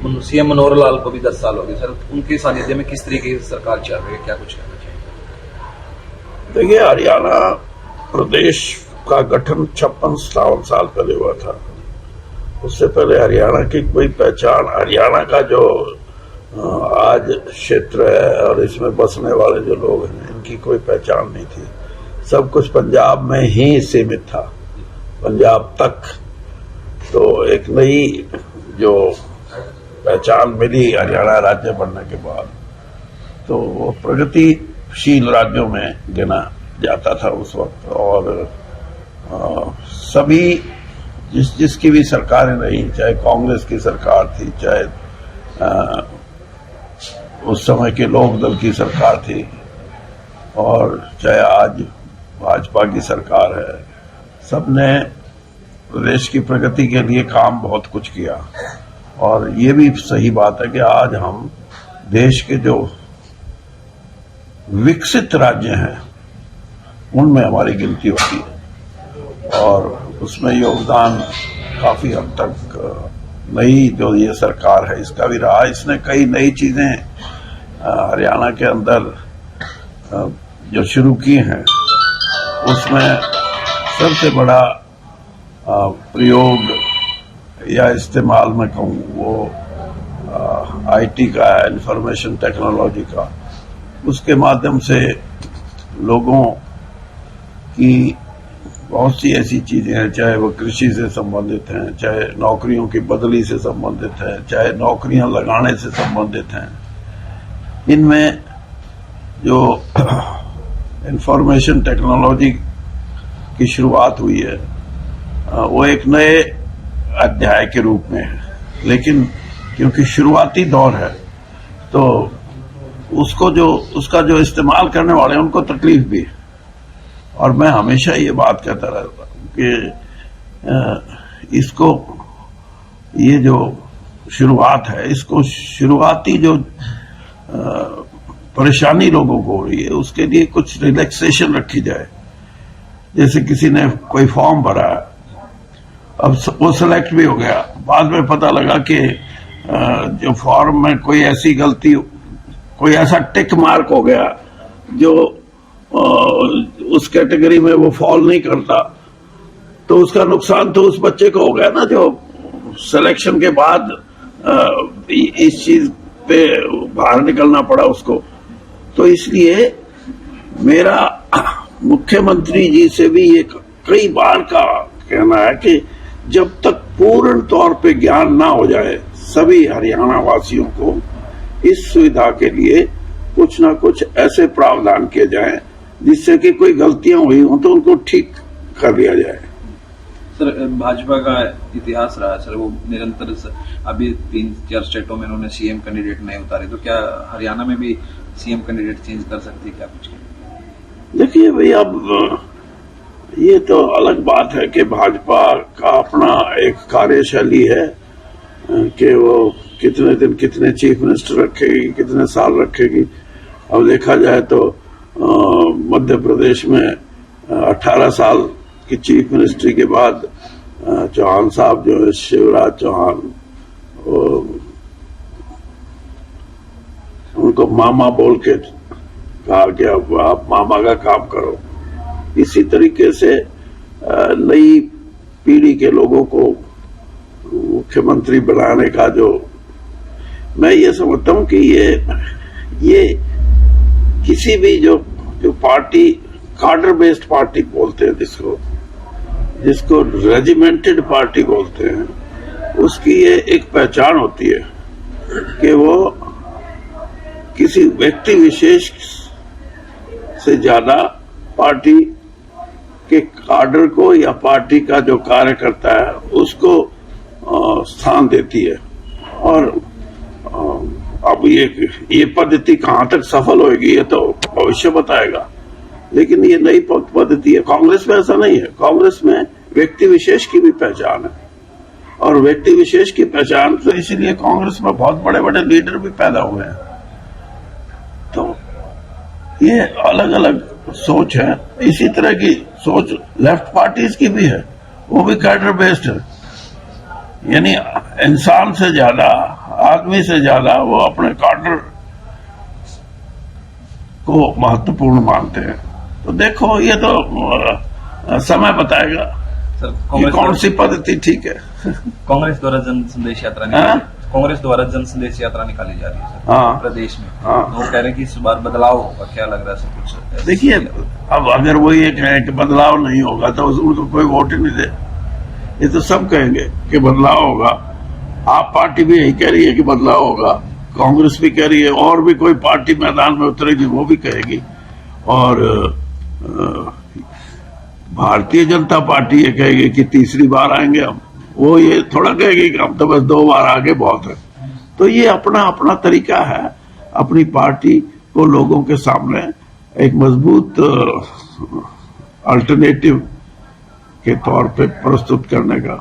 CM Manohar Lal को भी 10 साल हो गए सर, उनके सानिध्य में किस तरीके की सरकार चल रही है, क्या कुछ कहना चाहिए? देखिए, हरियाणा प्रदेश का गठन 56-57 साल पहले हुआ था। उससे पहले हरियाणा की कोई पहचान, हरियाणा का जो आज क्षेत्र है और इसमें बसने वाले जो लोग हैं, इनकी कोई पहचान नहीं थी। सब कुछ पंजाब में ही सीमित था, पंजाब तक। तो एक नई जो पहचान मिली हरियाणा राज्य बनने के बाद, तो वो प्रगतिशील राज्यों में गिना जाता था उस वक्त। और सभी जिसकी भी सरकारें रही, चाहे कांग्रेस की सरकार थी, चाहे उस समय के लोक दल की सरकार थी, और चाहे आज भाजपा की सरकार है, सबने प्रदेश की प्रगति के लिए काम बहुत कुछ किया। और ये भी सही बात है कि आज हम देश के जो विकसित राज्य हैं उनमें हमारी गिनती होती है, और उसमें योगदान काफी हद तक नई जो ये सरकार है इसका भी रहा। इसने कई नई चीजें हरियाणा के अंदर जो शुरू की हैं, उसमें सबसे बड़ा प्रयोग या इस्तेमाल में कहूँ वो आईटी का है, इंफॉर्मेशन टेक्नोलॉजी का। उसके माध्यम से लोगों की बहुत सी ऐसी चीजें हैं, चाहे वो कृषि से संबंधित हैं, चाहे नौकरियों की बदली से संबंधित है, चाहे नौकरियां लगाने से संबंधित हैं। इनमें जो इंफॉर्मेशन टेक्नोलॉजी की शुरुआत हुई है, वो एक नए अध्याय के रूप में है, लेकिन क्योंकि शुरुआती दौर है तो उसका जो इस्तेमाल करने वाले हैं उनको तकलीफ भी है। और मैं हमेशा ये बात कहता रहता हूं कि ये जो शुरुआत है, इसको शुरुआती जो परेशानी लोगों को हो रही है उसके लिए कुछ रिलैक्सेशन रखी जाए। जैसे किसी ने कोई फॉर्म भरा, अब वो सिलेक्ट भी हो गया, बाद में पता लगा कि जो फॉर्म में कोई ऐसी गलती, कोई ऐसा टिक मार्क हो गया जो उस कैटेगरी में वो फॉल नहीं करता, तो उसका नुकसान तो उस बच्चे को हो गया ना, जो सिलेक्शन के बाद इस चीज पे बाहर निकलना पड़ा उसको। तो इसलिए मेरा मुख्यमंत्री जी से भी ये कई बार का कहना है कि जब तक पूर्ण तौर पे ज्ञान ना हो जाए सभी हरियाणा वासियों को, इस सुविधा के लिए कुछ ना कुछ ऐसे प्रावधान किए जाएं जिससे कि कोई गलतियां हुई हो तो उनको ठीक कर लिया जाए। सर, भाजपा का इतिहास रहा है सर, वो निरंतर अभी 3-4 स्टेटों में उन्होंने सीएम कैंडिडेट नहीं उतारे, तो क्या हरियाणा में भी सीएम कैंडिडेट चेंज कर सकती है क्या कुछ? देखिए भाई, अब ये तो अलग बात है कि भाजपा का अपना एक कार्यशैली है कि वो कितने दिन कितने चीफ मिनिस्टर रखेगी, कितने साल रखेगी। अब देखा जाए तो मध्य प्रदेश में 18 साल की चीफ मिनिस्ट्री के बाद चौहान साहब जो है, शिवराज चौहान, उनको मामा बोल के कहा कि अब आप मामा का काम करो। इसी तरीके से नई पीढ़ी के लोगों को मुख्यमंत्री बनाने का जो मैं ये समझता हूं कि ये किसी भी जो पार्टी, कार्डर बेस्ड पार्टी बोलते हैं जिसको रेजिमेंटेड पार्टी बोलते हैं, उसकी ये एक पहचान होती है कि वो किसी व्यक्ति विशेष से ज्यादा पार्टी के कार्डर को या पार्टी का जो कार्य करता है उसको स्थान देती है। और अब ये पद्धति कहां तक सफल होगी ये तो भविष्य बताएगा, लेकिन ये नई पद्धति है। कांग्रेस में ऐसा नहीं है, कांग्रेस में व्यक्ति विशेष की भी पहचान है, और व्यक्ति विशेष की पहचान तो इसीलिए कांग्रेस में बहुत बड़े बड़े लीडर भी पैदा हुए हैं। तो ये अलग अलग सोच है। इसी तरह की सोच लेफ्ट पार्टीज की भी है, वो भी कैडर बेस्ड है, यानी इंसान से ज्यादा आदमी से ज्यादा वो अपने कार्डर को महत्वपूर्ण मानते हैं। तो देखो ये तो समय बताएगा सर कि कौन सी पद्धति ठीक है। कांग्रेस द्वारा जन संदेश यात्रा कांग्रेस द्वारा जन संदेश यात्रा निकाली जा रही है सर हाँ। प्रदेश में। हाँ। तो वो कह रहे हैं कि इस बार बदलाव होगा, क्या लग रहा है सर कुछ? देखिए अब अगर वो ये कहें कि बदलाव नहीं होगा तो उनको कोई वोट ही नहीं दे। ये तो सब कहेंगे कि बदलाव होगा। आप पार्टी भी यही कह रही है कि बदलाव होगा, कांग्रेस भी कह रही है, और भी कोई पार्टी मैदान में उतरेगी वो भी कहेगी। और भारतीय जनता पार्टी ये कहेगी कि तीसरी बार आएंगे हम, वो ये थोड़ा कहेगी कि हम तो बस 2 बार आगे बहुत है। तो ये अपना अपना तरीका है अपनी पार्टी को लोगों के सामने एक मजबूत अल्टरनेटिव के तौर पे प्रस्तुत करने का।